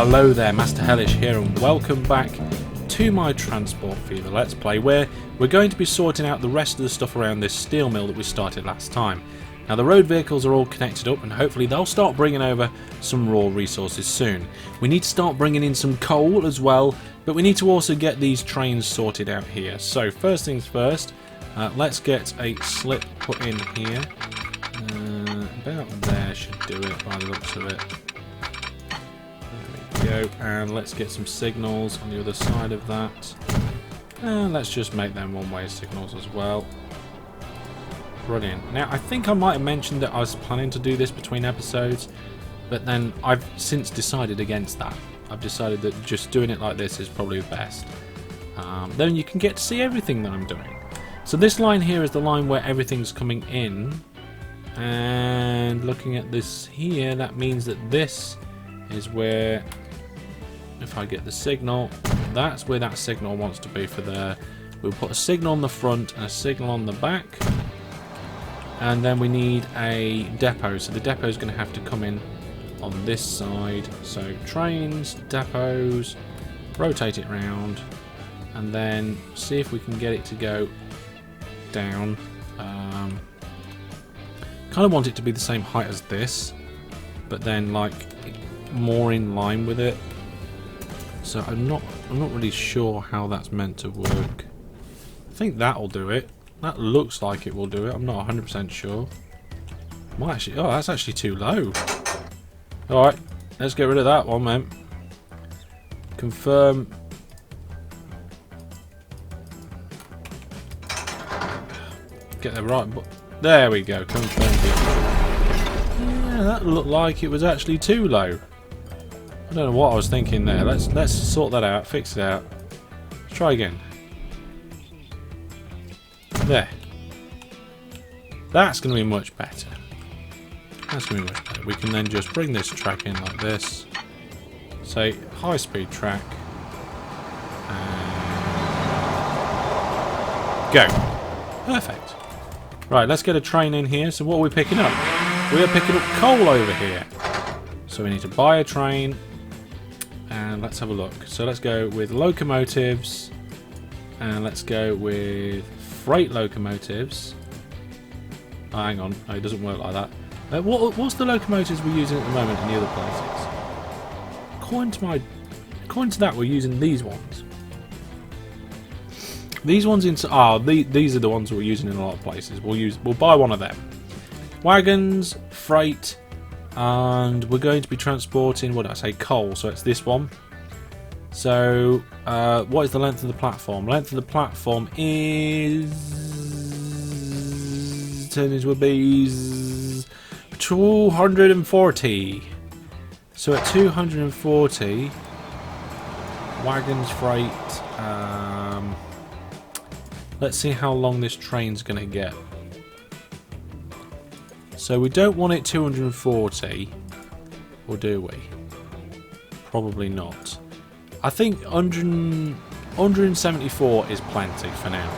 Hello there, Master Hellish here, and welcome back to my Transport Fever Let's Play, where we're going to be sorting out the rest of the stuff around this steel mill that we started last time. Now the road vehicles are all connected up, and hopefully they'll start bringing over some raw resources soon. We need to start bringing in some coal as well, but we need to also get these trains sorted out here. So first things first, let's get a slip put in here. About there should do it by the looks of it. Go, and let's get some signals on the other side of that, and let's just make them one-way signals as well. Brilliant. Now I think I might have mentioned that I was planning to do this between episodes, but then I've since decided against that. I've decided that just doing it like this is probably the best. Then you can get to see everything that I'm doing. So this line here is the line where everything's coming in, and looking at this here, that means that this is where, if I get the signal, that's where that signal wants to be for there. We'll put a signal on the front and a signal on the back, and then we need a depot. So the depot is going to have to come in on this side. So trains, depots, rotate it round, and then see if we can get it to go down. Kind of want it to be the same height as this, but then like more in line with it. So I'm not really sure how that's meant to work. I think that'll do it. That looks like it will do it. I'm not 100% sure. Might actually. Oh, that's actually too low. All right, let's get rid of that one, man. Confirm. Get the right. There we go. Confirm. Yeah, that looked like it was actually too low. I don't know what I was thinking there. Let's sort that out, fix it out. Let's try again. There. That's going to be much better. That's going to be much better. We can then just bring this track in like this. Say high speed track. And go. Perfect. Right, let's get a train in here. So what are we picking up? We are picking up coal over here. So we need to buy a train. And let's have a look. So let's go with locomotives, and let's go with freight locomotives. Oh, hang on, oh, it doesn't work like that. What's the locomotives we're using at the moment in the other places? According to that, we're using these ones. These ones these are the ones we're using in a lot of places. We'll buy one of them. Wagons, freight. And we're going to be transporting, what did I say, coal, so it's this one. So, what is the length of the platform? Length of the platform is... turn into a bees... 240. So at 240, wagons, freight, let's see how long this train's going to get. So we don't want it 240, or do we? Probably not. I think 174 is plenty for now.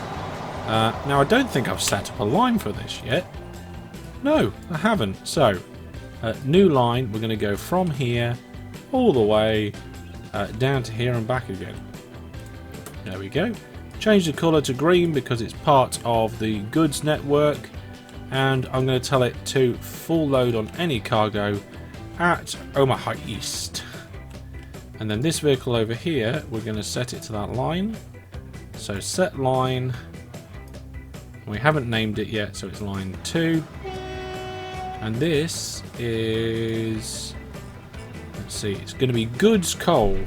Now I don't think I've set up a line for this yet. No, I haven't. So, new line, we're going to go from here all the way down to here and back again. There we go. Change the colour to green because it's part of the goods network. And I'm going to tell it to full load on any cargo at Omaha East. And then this vehicle over here, we're going to set it to that line. So set line. We haven't named it yet, so it's line 2. And this is... let's see, it's going to be goods coal.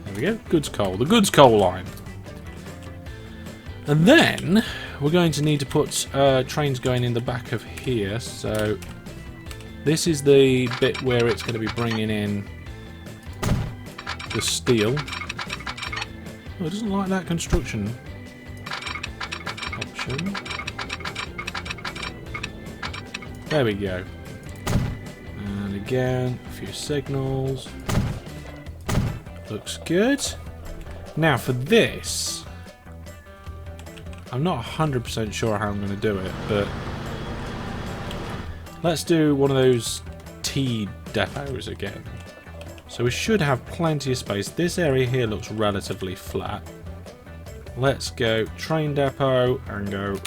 There we go, goods coal. The goods coal line. And then we're going to need to put trains going in the back of here. So this is the bit where it's going to be bringing in the steel. Oh, it doesn't like that construction option. There we go. And again, a few signals. Looks good. Now for this, I'm not 100% sure how I'm going to do it, but Let's do one of those T depots again. So we should have plenty of space. This area here looks relatively flat. Let's go train depot and go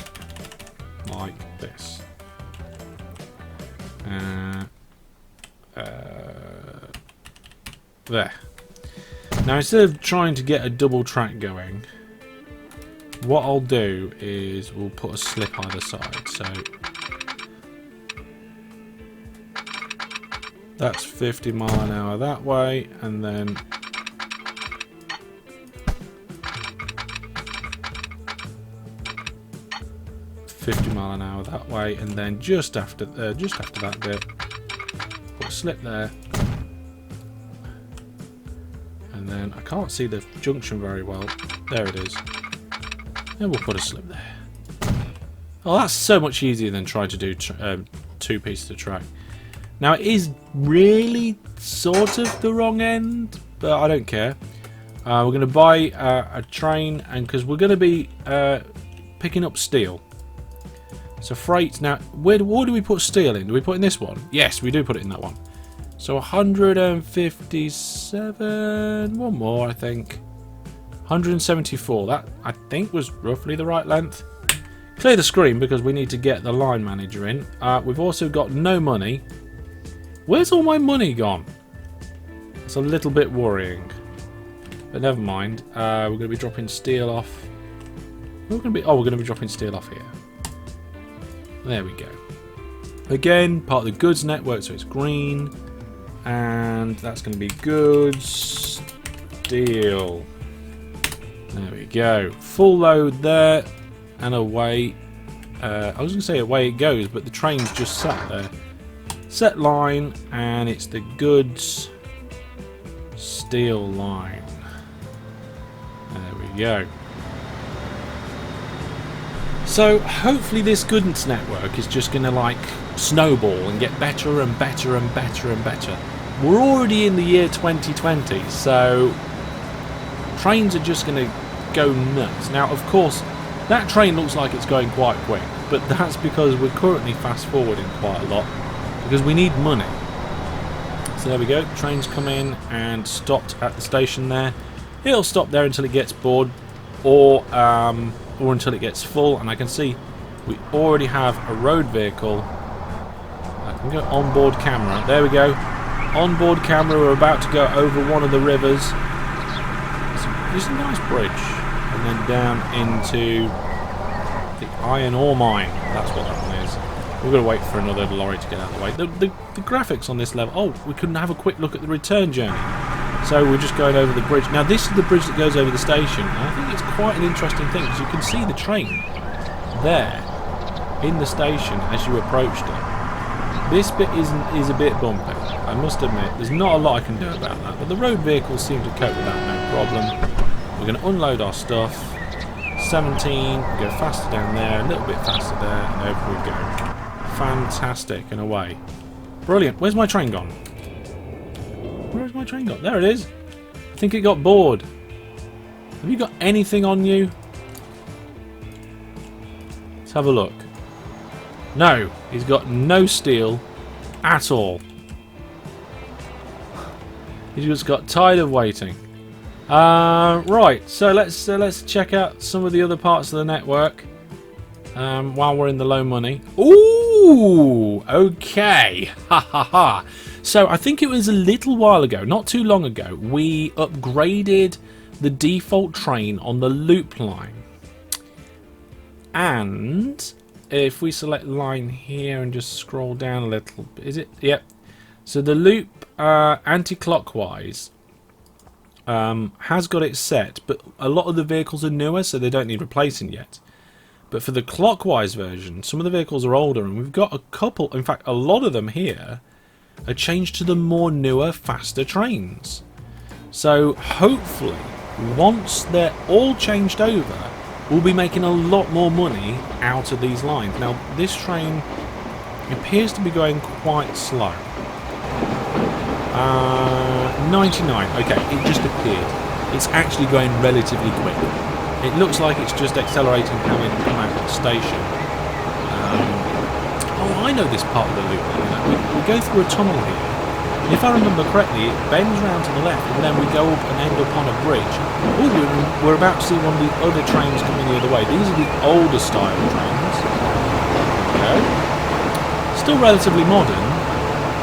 like this. There. Now instead of trying to get a double track going, what I'll do is we'll put a slip either side. So that's 50 mile an hour that way, and then $50 mile an hour that way, and then just after that bit, put a slip there, and then I can't see the junction very well. There it is, and we'll put a slip there. Oh, that's so much easier than trying to do two pieces of track. Now it is really sort of the wrong end, but I don't care. We're going to buy a train, and because we're going to be picking up steel. So freight, now where do we put steel in? Do we put in this one? Yes, we do put it in that one. So 157, one more I think. 174, that I think was roughly the right length. Clear the screen because we need to get the line manager in. We've also got no money. Where's all my money gone? It's a little bit worrying. But never mind. We're going to be dropping steel off. We're going to be dropping steel off here. There we go. Again, part of the goods network, so it's green. And that's going to be goods, steel. There we go. Full load there. And away. I was going to say away it goes, but the train's just sat there. Set line, and it's the goods, steel line. There we go. So hopefully this goods network is just going to like snowball and get better and better and better and better. We're already in the year 2020, so trains are just going to go nuts. Now of course that train looks like it's going quite quick, but that's because we're currently fast forwarding quite a lot because we need money. So there we go, train's come in and stopped at the station there. It'll stop there until it gets bored, or until it gets full, and I can see we already have a road vehicle. I can go onboard camera. There we go. Onboard camera. We're about to go over one of the rivers. There's a nice bridge, and then down into the iron ore mine. That's what that one is. We're going to wait for another lorry to get out of the way. The graphics on this level. Oh, we couldn't have a quick look at the return journey. So we're just going over the bridge. Now this is the bridge that goes over the station. And I think it's quite an interesting thing because you can see the train there in the station as you approached it. This bit is a bit bumpy, I must admit. There's not a lot I can do about that, but the road vehicles seem to cope with that no problem. We're going to unload our stuff. 17, go faster down there, a little bit faster there, and over we go. Fantastic, and away. Brilliant. Where's my train gone? Where's my train gone? There it is. I think it got bored. Have you got anything on you? Let's have a look. No, he's got no steel at all. He's just got tired of waiting. Right, so let's check out some of the other parts of the network while we're in the low money. Ooh, okay. Ha ha ha. So I think it was a little while ago, not too long ago, we upgraded the default train on the loop line. And if we select line here and just scroll down a little, is it? Yep. So the loop anti-clockwise has got it set, but a lot of the vehicles are newer, so they don't need replacing yet. But for the clockwise version, some of the vehicles are older, and we've got a couple, in fact a lot of them here, are changed to the more newer, faster trains. So hopefully, once they're all changed over, we'll be making a lot more money out of these lines. Now, this train appears to be going quite slow. 99. Okay, it just appeared. It's actually going relatively quick. It looks like it's just accelerating coming out of the station. Oh, I I know this part of the loop. We go through a tunnel here. And if I remember correctly, it bends round to the left, and then we go up and end up on a bridge. Oh, we're about to see one of the other trains coming the other way. These are the older style trains. There we go. Still relatively modern,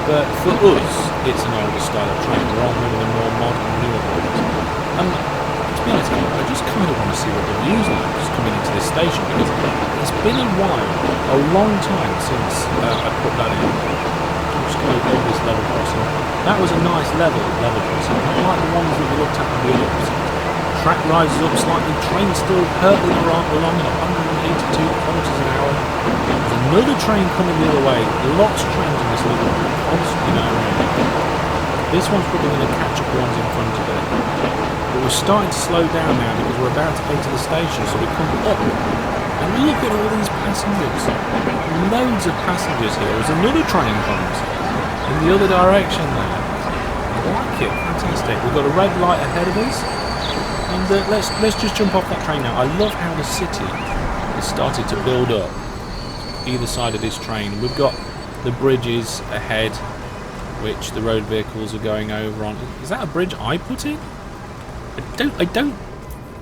but for us, it's an older style of train. We're on one of the more modern, newer ones. And to be honest, I just kind of want to see what the view's like just coming into this station, because it's been a while, a long time since I put that in. I'm just going to go this level crossing. That was a nice level crossing, not like the ones that we looked at on the other episode. Track rises up slightly, train still hurtling along at 182 kilometers an hour. There's another train coming the other way. Lots of trains in this little constantly going around. This one's probably going to catch up the ones in front of it. But we're starting to slow down now because we're about to enter the station, so we come up. And look at all these passengers. Loads of passengers here. There's another train comes in the other direction there. I like it. Fantastic. We've got a red light ahead of us. And let's just jump off that train now. I love how the city has started to build up either side of this train. We've got the bridges ahead, which the road vehicles are going over on. Is that a bridge I put in? I don't.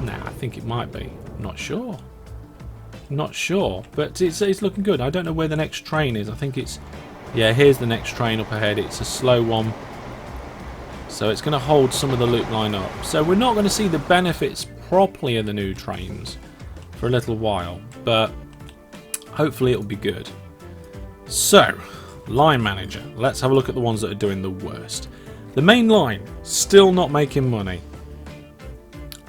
Nah, I think it might be. Not sure. Not sure, but it's looking good. I don't know where the next train is. I think it's, yeah, here's the next train up ahead. It's a slow one, so it's going to hold some of the loop line up. So we're not going to see the benefits properly of the new trains for a little while, but hopefully it'll be good. So, line manager. Let's have a look at the ones that are doing the worst. The main line, still not making money.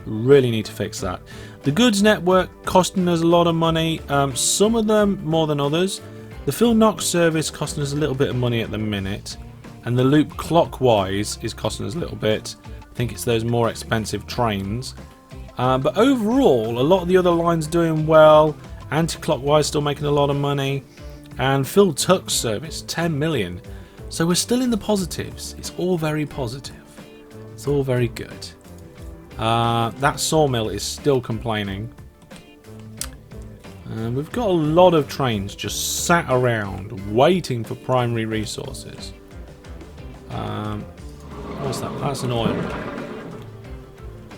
Really need to fix that. The goods network costing us a lot of money, some of them more than others. The Phil Knox service costing us a little bit of money at the minute, and the loop clockwise is costing us a little bit. I think it's those more expensive trains, but overall a lot of the other lines doing well. Anti-clockwise still making a lot of money, and Phil Tuck's service 10 million, so we're still in the positives. It's all very positive, it's all very good. That sawmill is still complaining. We've got a lot of trains just sat around waiting for primary resources. What's that? That's an oil.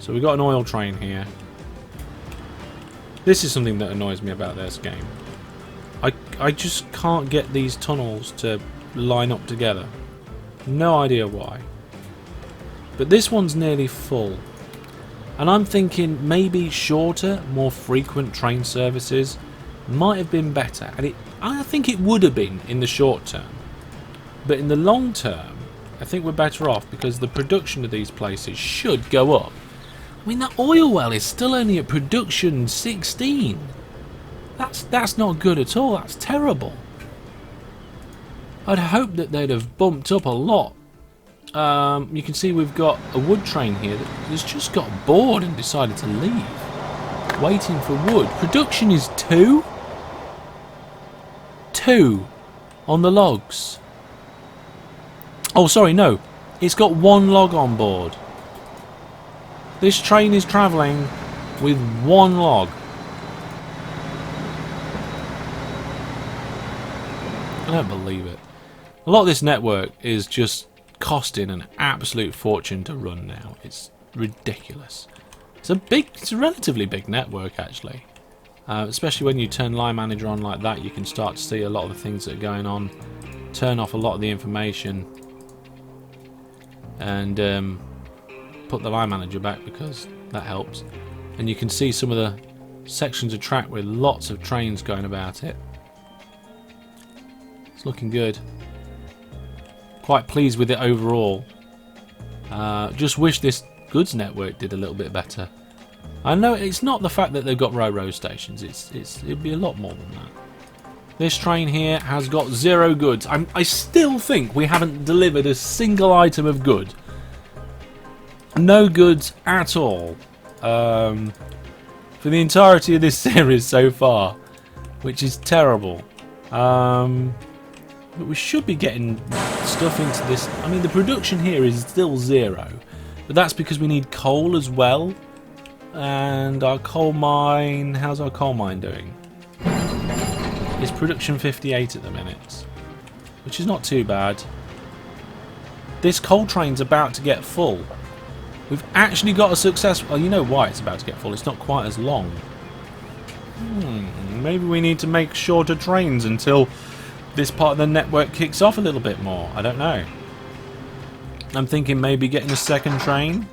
So we've got an oil train here. This is something that annoys me about this game. I just can't get these tunnels to line up together. No idea why. But this one's nearly full. And I'm thinking maybe shorter, more frequent train services might have been better. And I think it would have been in the short term. But in the long term, I think we're better off because the production of these places should go up. I mean, that oil well is still only at production 16. That's not good at all. That's terrible. I'd hope that they'd have bumped up a lot. You can see we've got a wood train here that has just got bored and decided to leave. Waiting for wood. Production is 2? 2 on the logs. Oh, sorry, no. It's got 1 log on board. This train is travelling with 1 log. I don't believe it. A lot of this network is just costing an absolute fortune to run now. It's ridiculous. It's a relatively big network actually. Especially when you turn Line Manager on like that, you can start to see a lot of the things that are going on. Turn off a lot of the information. And put the Line Manager back because that helps. And you can see some of the sections of track with lots of trains going about it. It's looking good. Quite pleased with it overall. Just wish this goods network did a little bit better. I know it's not the fact that they've got railroad stations. It'd be a lot more than that. This train here has got 0 goods. I still think we haven't delivered a single item of good. No goods at all. For the entirety of this series so far, which is terrible. But we should be getting stuff into this. I mean, the production here is still 0, but that's because we need coal as well. And our coal mine, how's our coal mine doing? It's production 58 at the minute. which is not too bad. This coal train's about to get full. We've actually got a successful... Well, you know why it's about to get full. It's not quite as long. Maybe we need to make shorter trains until this part of the network kicks off a little bit more. I don't know. I'm thinking maybe getting a second train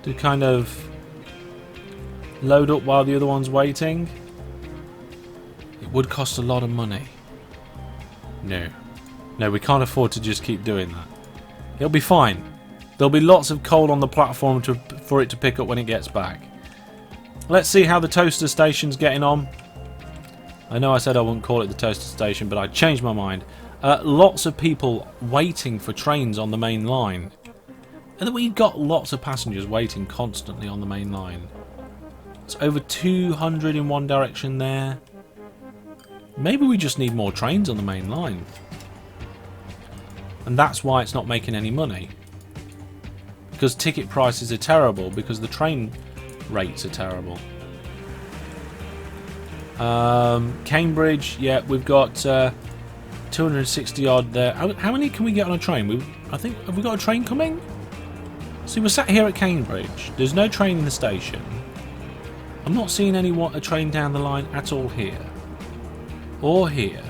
to kind of load up while the other one's waiting. It would cost a lot of money. No, we can't afford to just keep doing that. It'll be fine. There'll be lots of coal on the platform for it to pick up when it gets back. Let's see how the toaster station's getting on. I know I said I wouldn't call it the toaster station, but I changed my mind. Lots of people waiting for trains on the main line. And we've got lots of passengers waiting constantly on the main line. It's over 200 in one direction there. Maybe we just need more trains on the main line. And that's why it's not making any money. Because ticket prices are terrible, because the train rates are terrible. Cambridge, yeah, we've got 260 odd there. How many can we get on a train? I think, have we got a train coming? See, we're sat here at Cambridge. There's no train in the station. I'm not seeing a train down the line at all here. Or here.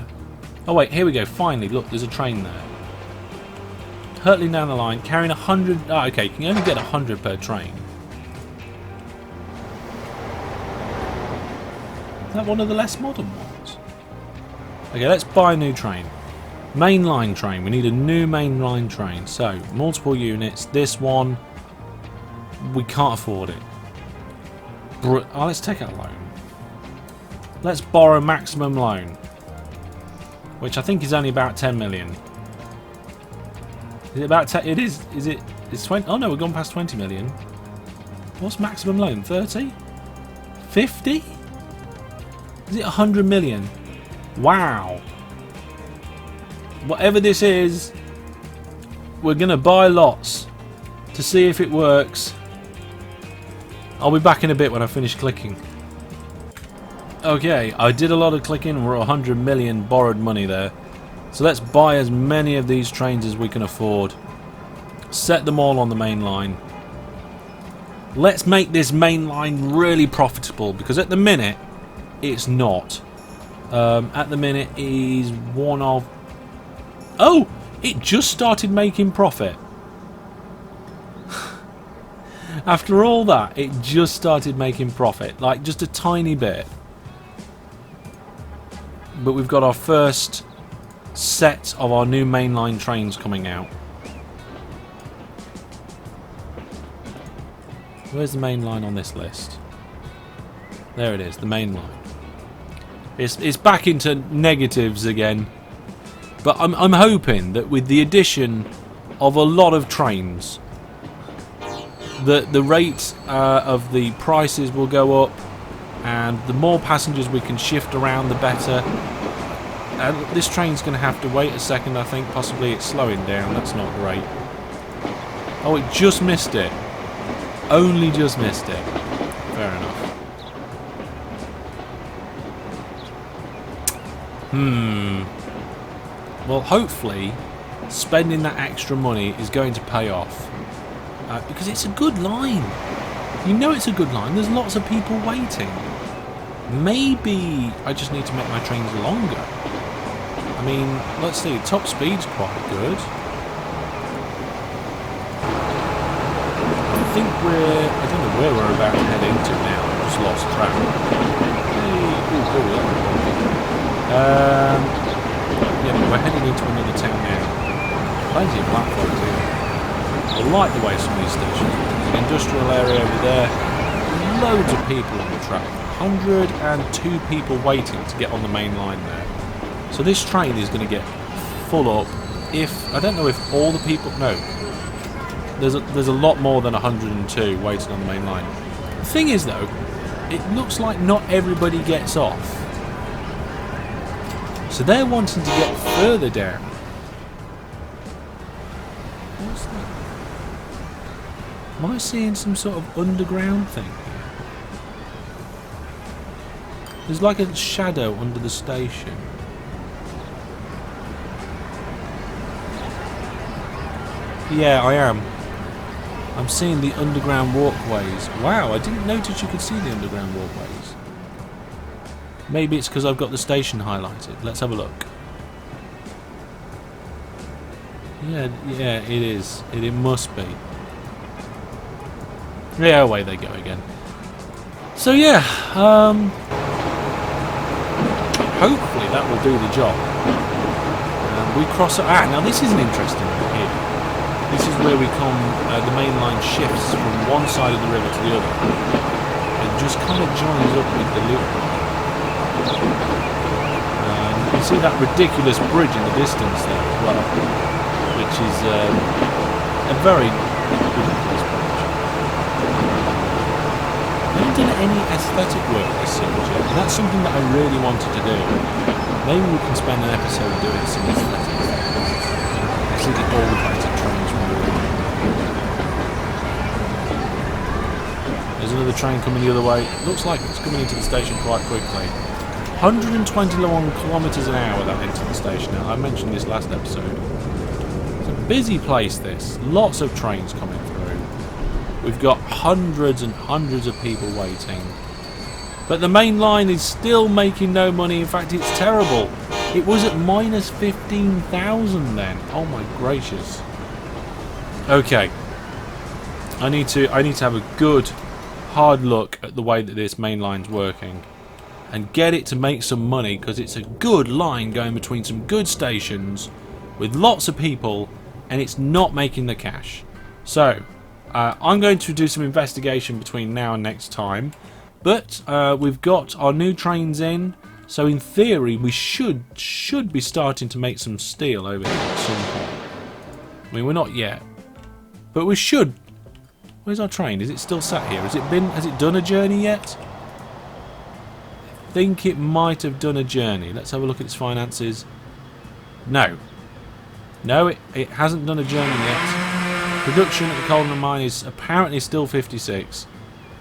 Oh wait, here we go. Finally, look, there's a train there. Hurtling down the line, carrying 100... Oh, okay, you can only get 100 per train. Is that one of the less modern ones? Okay, let's buy a new train. Mainline train. We need a new mainline train. So, multiple units. This one, we can't afford it. Oh, let's take out a loan. Let's borrow maximum loan. Which I think is only about 10 million. Is it about 10? It is. Is it? It's 20. Oh no, we've gone past 20 million. What's maximum loan? 30? 50? Is it 100 million? Wow. Whatever this is, we're going to buy lots to see if it works. I'll be back in a bit when I finish clicking. Okay, I did a lot of clicking and we're at 100 million borrowed money there. So let's buy as many of these trains as we can afford. Set them all on the main line. Let's make this main line really profitable, because at the minute it's not. At the minute it is one of... Oh! It just started making profit. After all that, it just started making profit. Like, just a tiny bit. But we've got our first set of our new mainline trains coming out. Where's the main line on this list? There it is, the main line. It's back into negatives again. But I'm hoping that with the addition of a lot of trains, the rate of the prices will go up, and the more passengers we can shift around, the better. This train's going to have to wait a second, I think. Possibly it's slowing down. That's not great. Oh, it just missed it. Only just missed it. Fair enough. Well, hopefully, spending that extra money is going to pay off. Because it's a good line. You know it's a good line. There's lots of people waiting. Maybe I just need to make my trains longer. I mean, let's see, top speed's quite good. I think I don't know where we're about to head into now. I've just lost track. Yeah, we're heading into another town now. Plenty of platforms here. I like the way some of these stations are. There's an industrial area over there. Loads of people on the track. 102 people waiting to get on the main line there. So this train is going to get full up. I don't know if all the people... No. There's a lot more than 102 waiting on the main line. The thing is, though, it looks like not everybody gets off. So they're wanting to get further down. What's that? Am I seeing some sort of underground thing here? There's like a shadow under the station. Yeah, I am. I'm seeing the underground walkways. Wow, I didn't notice you could see the underground walkways. Maybe it's because I've got the station highlighted. Let's have a look. Yeah, it is. It must be. Yeah, away they go again. So yeah, hopefully that will do the job. We cross... now this is an interesting bit here. This is where we come... the main line shifts from one side of the river to the other. And just kind of joins up with the loop. You can see that ridiculous bridge in the distance there as well. Which is a very ridiculous bridge. I haven't done any aesthetic work this series yet, and that's something that I really wanted to do. Maybe we can spend an episode doing some aesthetics. Actually, the old lighted trains from the river. There's another train coming the other way. Looks like it's coming into the station quite quickly. 121 kilometres an hour that into the station now. I mentioned this last episode. It's a busy place, this. Lots of trains coming through. We've got hundreds and hundreds of people waiting. But the main line is still making no money. In fact, it's terrible. It was at minus 15,000 then. Oh my gracious. Okay. I need to have a good, hard look at the way that this main line's working. And get it to make some money, because it's a good line going between some good stations with lots of people, and it's not making the cash. So... I'm going to do some investigation between now and next time, but we've got our new trains in, so in theory we should be starting to make some steel over here at some point. I mean, we're not yet, but we should. Where's our train? Is it still sat here? Has it done a journey yet? I think it might have done a journey. Let's have a look at its finances. No, it hasn't done a journey yet. Production at the coal mine is apparently still 56.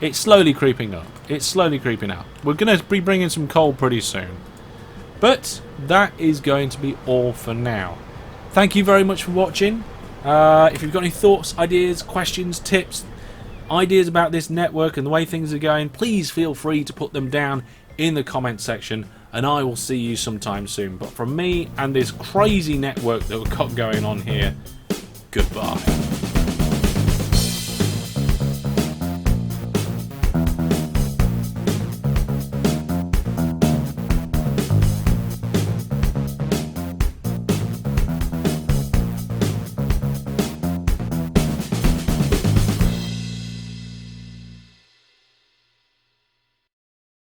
It's slowly creeping up. We're going to be bringing some coal pretty soon. But that is going to be all for now. Thank you very much for watching. If you've got any thoughts, ideas, questions, tips, ideas about this network and the way things are going, please feel free to put them down in the comment section, and I will see you sometime soon. But from me and this crazy network that we've got going on here, goodbye.